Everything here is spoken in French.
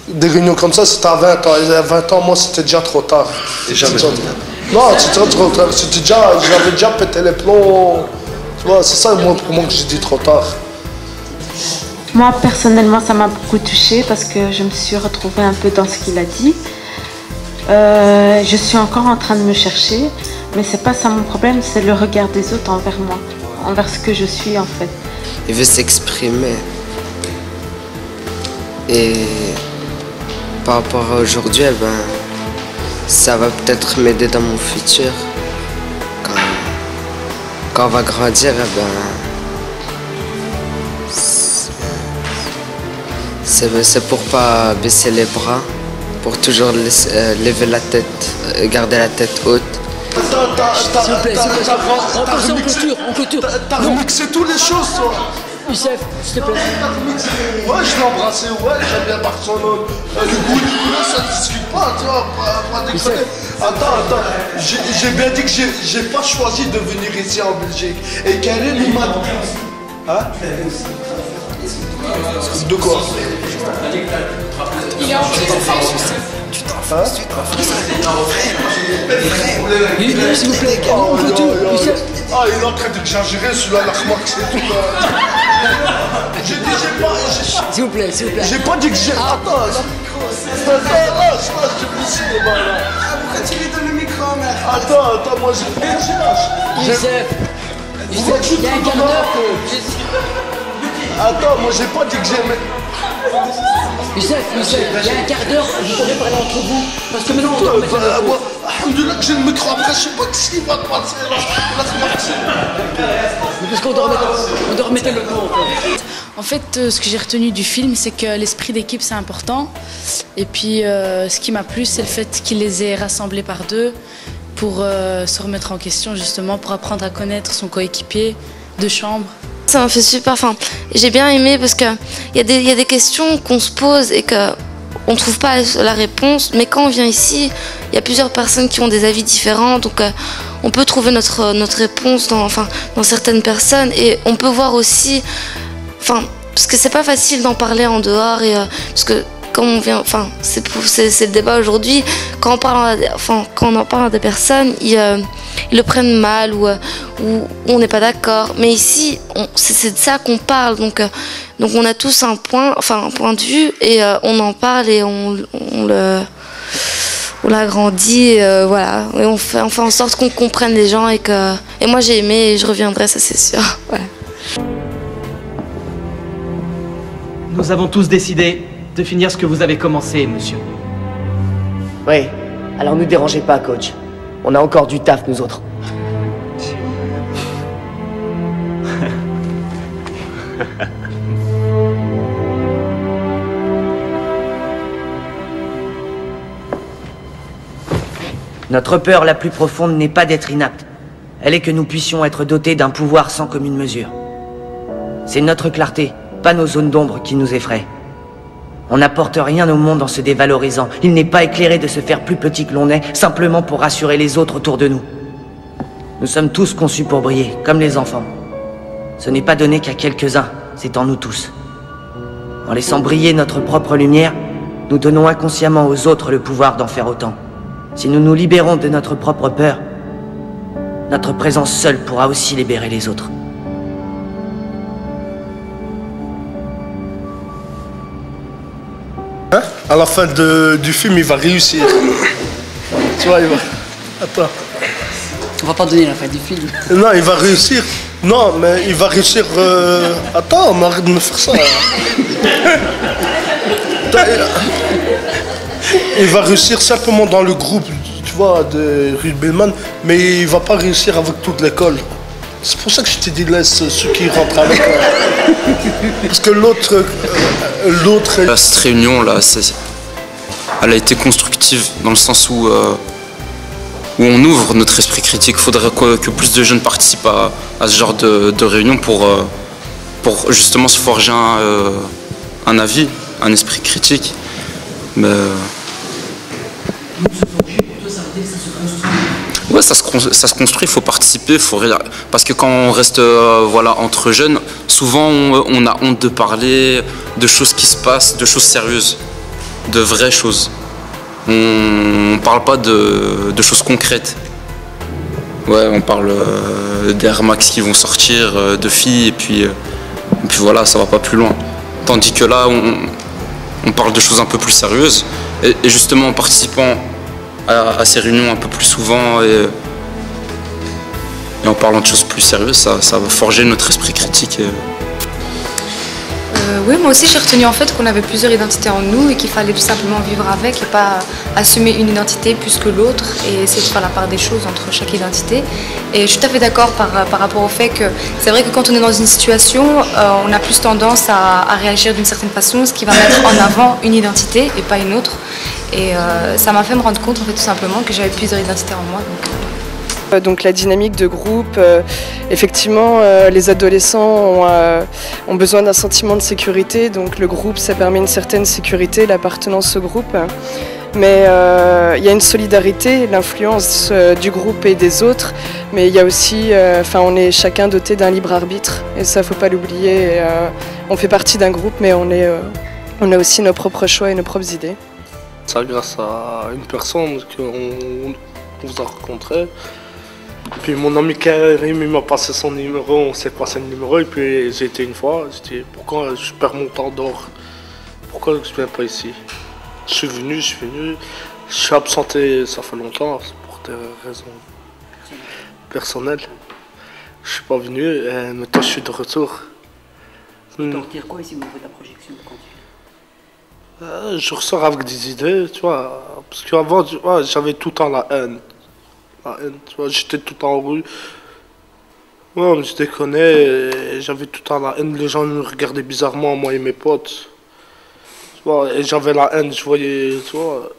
Des réunions comme ça, c'était à 20 ans. Et à 20 ans, moi, c'était déjà trop tard. Non, c'était trop tard. J'avais déjà pété les plombs. Tu vois, c'est ça, moi, pour moi, que j'ai dit trop tard. Moi, personnellement, ça m'a beaucoup touchée parce que je me suis retrouvée un peu dans ce qu'il a dit. Je suis encore en train de me chercher, mais c'est pas ça mon problème, c'est le regard des autres envers moi, envers ce que je suis en fait. Il veut s'exprimer. Et par rapport à aujourd'hui, eh ben, ça va peut-être m'aider dans mon futur. Quand on va grandir, eh ben, c'est pour pas baisser les bras, pour toujours lever la tête, garder la tête haute. S'il vous plaît, on clôture. T'as remixé toutes les choses, toi. Youssef, s'il te plaît. Ouais, je l'ai embrassé, ouais, j'aime bien Barcelone. Le goût, ça ne discute pas, tu vois, pas déconner. Attends, j'ai bien dit que j'ai pas choisi de venir ici en Belgique. Et Karim, il m'a... Hein? De quoi? Il est en train de s'il vous plaît, on clôture. Ah, il est en train d'exagérer, celui-là, la remarque, c'est tout. J'ai dit, j'ai pas... S'il vous plaît. J'ai pas dit que j'ai... Attends, là, j'ai poussé les mains, là. Pourquoi tu lui donnes le micro, mec? Attends, moi, j'ai pas dit Youssef, il y a un quart d'heure. Attends, moi, j'ai pas dit que j'aimais... Youssef, il y a un quart d'heure, vous pourrez parler entre vous. Parce que maintenant, on doit remettre le micro. Alhamdoulilah que j'ai le micro, après, je sais pas ce qu'il va te passer, là. Parce qu'on doit remettre le mot. En fait, ce que j'ai retenu du film, c'est que l'esprit d'équipe, c'est important. Et puis, ce qui m'a plu, c'est le fait qu'il les ait rassemblés par deux pour se remettre en question, justement, pour apprendre à connaître son coéquipier de chambre. Ça m'a fait super, j'ai bien aimé parce qu'il y a des questions qu'on se pose et qu'on ne trouve pas la réponse, mais quand on vient ici, il y a plusieurs personnes qui ont des avis différents, donc on peut trouver notre réponse dans certaines personnes, et on peut voir aussi, parce que c'est pas facile d'en parler en dehors, et parce que quand on vient, c'est le débat aujourd'hui, quand on en parle à des personnes, ils le prennent mal ou on n'est pas d'accord. Mais ici, c'est de ça qu'on parle. Donc on a tous un point de vue et on en parle et on l'agrandit. Voilà. Et on fait en sorte qu'on comprenne les gens et moi j'ai aimé et je reviendrai, ça c'est sûr. Voilà. Nous avons tous décidé de finir ce que vous avez commencé, monsieur. Oui, alors ne dérangez pas, coach. On a encore du taf, nous autres. Notre peur la plus profonde n'est pas d'être inapte. Elle est que nous puissions être dotés d'un pouvoir sans commune mesure. C'est notre clarté, pas nos zones d'ombre qui nous effraient. On n'apporte rien au monde en se dévalorisant. Il n'est pas éclairé de se faire plus petit que l'on est, simplement pour rassurer les autres autour de nous. Nous sommes tous conçus pour briller, comme les enfants. Ce n'est pas donné qu'à quelques-uns, c'est en nous tous. En laissant briller notre propre lumière, nous donnons inconsciemment aux autres le pouvoir d'en faire autant. Si nous nous libérons de notre propre peur, notre présence seule pourra aussi libérer les autres. À la fin du film, il va réussir. Tu vois, il va... Attends. On va pas donner la fin du film. Non, il va réussir. Non, mais il va réussir... Attends, on arrête de me faire ça. Il va réussir simplement dans le groupe, tu vois, de Rubelman, mais il va pas réussir avec toute l'école. C'est pour ça que je t'ai dit, laisse ceux qui rentrent avec. Parce que l'autre... Cette réunion-là, elle a été constructive dans le sens où on ouvre notre esprit critique. Il faudrait que plus de jeunes participent à ce genre de réunion pour justement se forger un avis, un esprit critique. Mais... Ouais, ça se construit, il faut participer, parce que quand on reste entre jeunes, souvent on a honte de parler de choses qui se passent, de choses sérieuses. de vraies choses. On parle pas de choses concrètes. Ouais, on parle d'Air Max qui vont sortir, de filles, et puis voilà, ça va pas plus loin. Tandis que là, on parle de choses un peu plus sérieuses. Et justement, en participant à ces réunions un peu plus souvent et en parlant de choses plus sérieuses, ça va forger notre esprit critique. Oui, moi aussi j'ai retenu en fait qu'on avait plusieurs identités en nous et qu'il fallait tout simplement vivre avec et pas assumer une identité plus que l'autre et essayer de faire la part des choses entre chaque identité. Et je suis tout à fait d'accord par rapport au fait que c'est vrai que quand on est dans une situation, on a plus tendance à réagir d'une certaine façon, ce qui va mettre en avant une identité et pas une autre. Et ça m'a fait me rendre compte en fait tout simplement que j'avais plusieurs identités en moi. Donc la dynamique de groupe, effectivement les adolescents ont besoin d'un sentiment de sécurité, donc le groupe ça permet une certaine sécurité, l'appartenance au groupe. Mais il y a une solidarité, l'influence du groupe et des autres, mais il y a aussi, on est chacun doté d'un libre arbitre et ça faut pas l'oublier. On fait partie d'un groupe mais on a aussi nos propres choix et nos propres idées. Ça grâce à une personne qu'on vous a rencontré. Puis mon ami Karim, il m'a passé son numéro, on s'est passé le numéro et puis j'ai été une fois, j'ai dit pourquoi je perds mon temps d'or, pourquoi je ne viens pas ici. Je suis venu, je suis absenté, ça fait longtemps, pour des raisons personnelles. Je suis pas venu, et maintenant je suis de retour. Tu t'en retires quoi ici au niveau de ta projection quand Je ressors avec des idées, tu vois, parce qu'avant j'avais tout le temps la haine. Tu vois, j'étais tout le temps en rue. Ouais, je déconnais, j'avais tout le temps la haine. Les gens me regardaient bizarrement, moi et mes potes. Tu vois, et j'avais la haine, je voyais, tu vois.